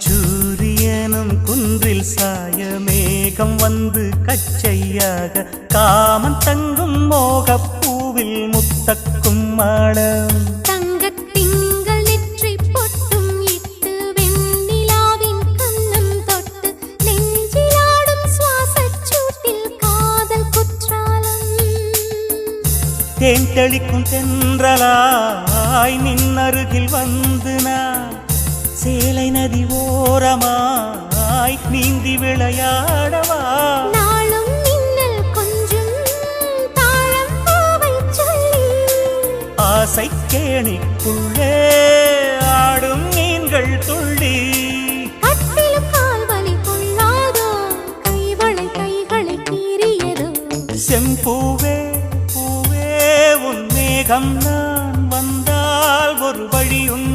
அந்திச்சூரியனும் குன்றில் சாய மேகம் வந்து கச்சையாக காமன் தங்கும் மோகப்பூவில் முத்தக்கும் மாடம் தங்கத்திங்கள் நெற்றி பொட்டும் இட்டு வெண்ணிலாவின் கண்ணம் தொட்டு நெஞ்சிலாடும் சுவாசச் சூட்டில் காதல் குற்றாலம் தேன் தெளிக்கும் தென்றலாய் நின்னருகில் வந்து நான் சேலை நதி ஓரமாய் நீந்தி விளையாடவா நாளும் மின்னல் கொஞ்சம் தாழம் பூவை சொல்லி ஆசை கேணிக்குள்ளே ஆடும் மீன்கள் துள்ளி கட்டிலும் கால்வலி கொள்ளாதோ கைகளை கீறியதோ செம்பூவே பூவே உன் மேகம் நான் வந்தால் ஒரு வழி உண்டு